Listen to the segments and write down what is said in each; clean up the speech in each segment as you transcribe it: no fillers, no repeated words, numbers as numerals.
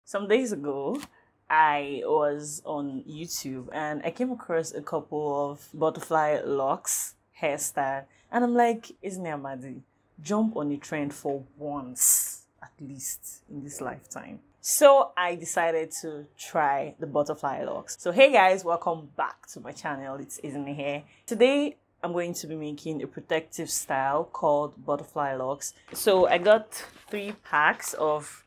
Some days ago, I was on YouTube and I came across a couple of butterfly locks hairstyle, and I'm like, Ezinne, jump on a trend for once, at least in this lifetime. So I decided to try the butterfly locks. So hey guys, welcome back to my channel. It's Ezinne here. Today I'm going to be making a protective style called butterfly locks. So I got 3 packs of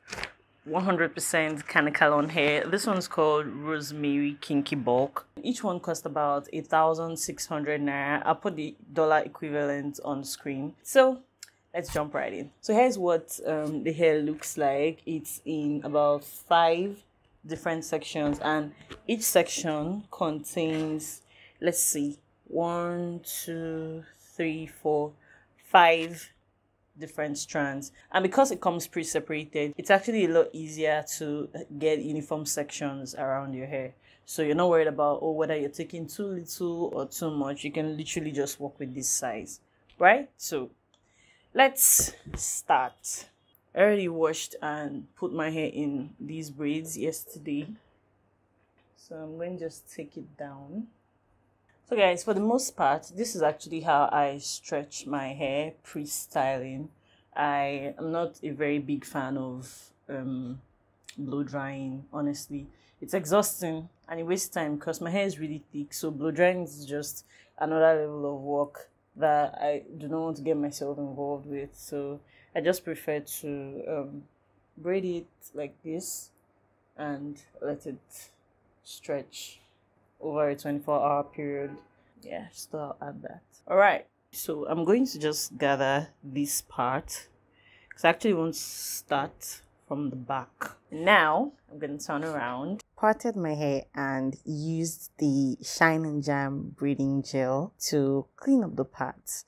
100% Kaleidoscope hair. This one's called Rosemary Kinky Bulk. Each one cost about 1,600 naira. I'll put the dollar equivalent on screen. So let's jump right in. So here's what the hair looks like. It's in about 5 different sections, and each section contains, let's see, 1, 2, 3, 4, 5 different strands. And because it comes pre-separated, it's actually a lot easier to get uniform sections around your hair. So you're not worried about whether you're taking too little or too much. You can literally just work with this size, right? So let's start. I already washed and put my hair in these braids yesterday, so I'm going to just take it down. So guys, for the most part, this is actually how I stretch my hair pre-styling. I am not a very big fan of blow drying, honestly. It's exhausting and it wastes time because my hair is really thick, so blow drying is just another level of work that I do not want to get myself involved with. So I just prefer to braid it like this and let it stretch over a 24-hour period. Yeah, so I'll add that. All right, so I'm going to just gather this part because I actually want to start from the back. Now I'm going to turn around, parted my hair, and used the Shine and Jam braiding gel to clean up the parts.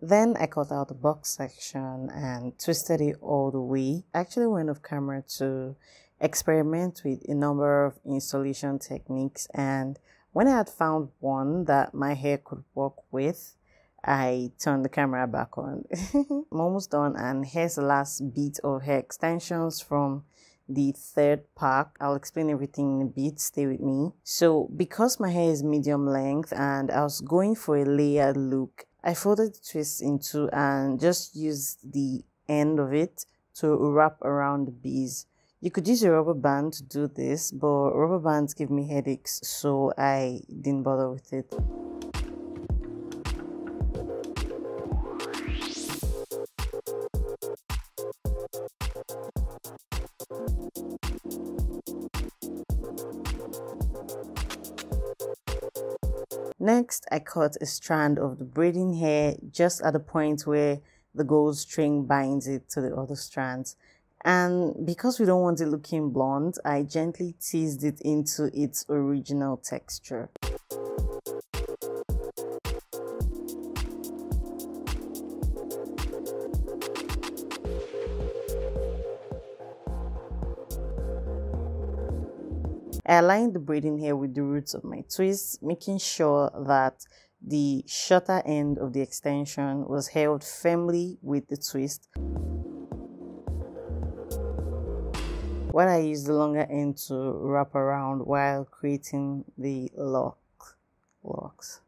Then I cut out the box section and twisted it all the way. I actually went off camera to experiment with a number of installation techniques, and when I had found one that my hair could work with, I turned the camera back on. I'm almost done, and here's the last bit of hair extensions from the 3rd pack. I'll explain everything in a bit, stay with me. So because my hair is medium length and I was going for a layered look, I folded the twist in 2 and just used the end of it to wrap around the bees. You could use a rubber band to do this, but rubber bands give me headaches, so I didn't bother with it. Next, I cut a strand of the braiding hair just at the point where the gold string binds it to the other strands. And because we don't want it looking blonde, I gently teased it into its original texture. I aligned the braiding hair with the roots of my twist, making sure that the shorter end of the extension was held firmly with the twist, while I used the longer end to wrap around while creating the locks.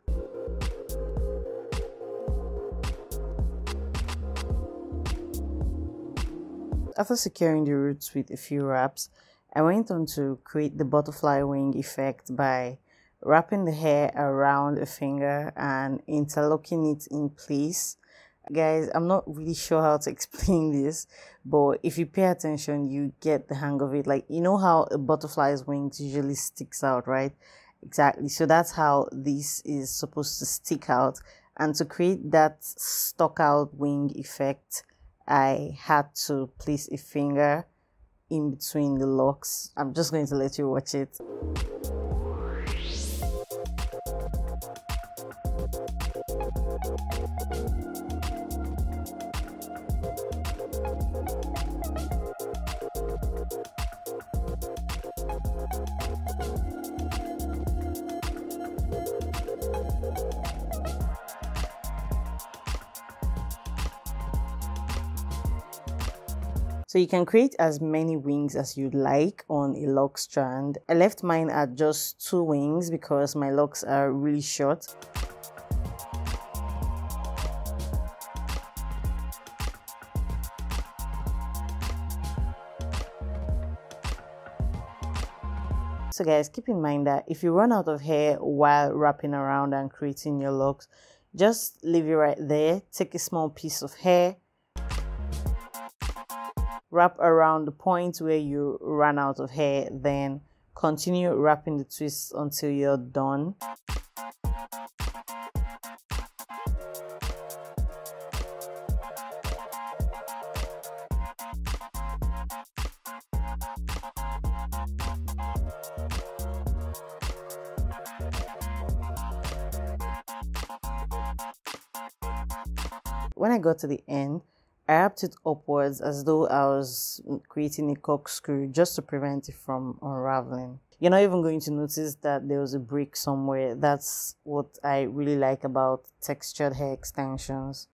After securing the roots with a few wraps, I went on to create the butterfly wing effect by wrapping the hair around a finger and interlocking it in place. Guys, I'm not really sure how to explain this, but if you pay attention, you get the hang of it. Like, you know how a butterfly's wings usually sticks out, right? Exactly. So that's how this is supposed to stick out. And to create that stuck out wing effect, I had to place a finger in between the locks. I'm just going to let you watch it. So you can create as many wings as you'd like on a lock strand. I left mine at just 2 wings because my locks are really short. So guys, keep in mind that if you run out of hair while wrapping around and creating your locks, just leave it right there. Take a small piece of hair, wrap around the point where you ran out of hair, then continue wrapping the twists until you're done. When I got to the end, I wrapped it upwards as though I was creating a corkscrew just to prevent it from unraveling. You're not even going to notice that there was a break somewhere. That's what I really like about textured hair extensions.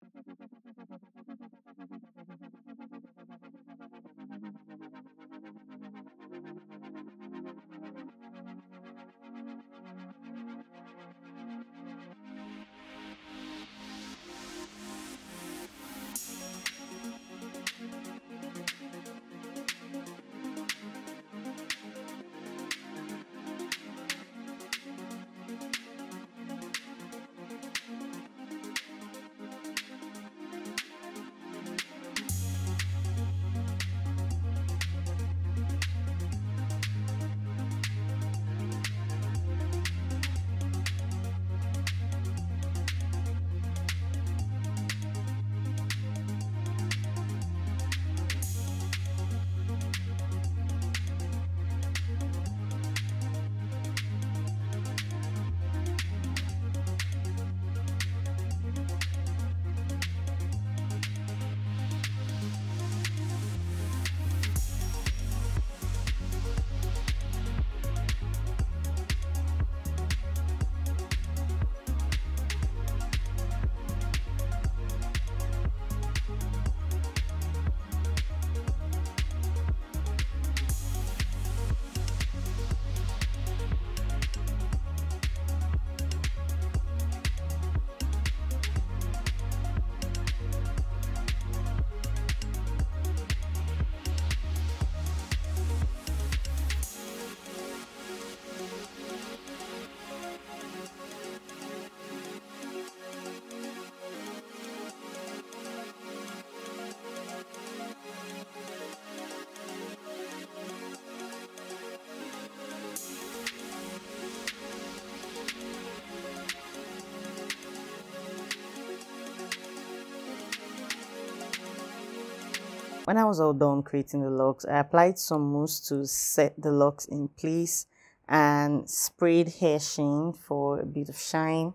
When I was all done creating the locks, I applied some mousse to set the locks in place and sprayed hair Sheen for a bit of shine.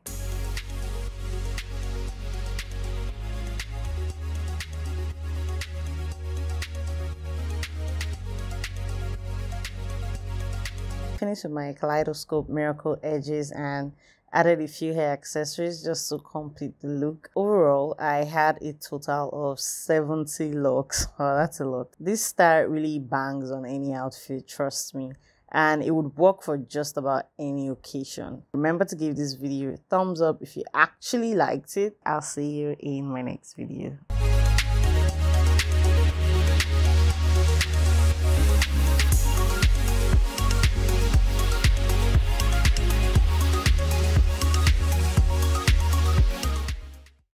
Finished with my Kaleidoscope miracle edges and added a few hair accessories just to complete the look. Overall, I had a total of 70 locks. Oh, that's a lot. This style really bangs on any outfit, trust me, and it would work for just about any occasion. Remember to give this video a thumbs up if you actually liked it. I'll see you in my next video.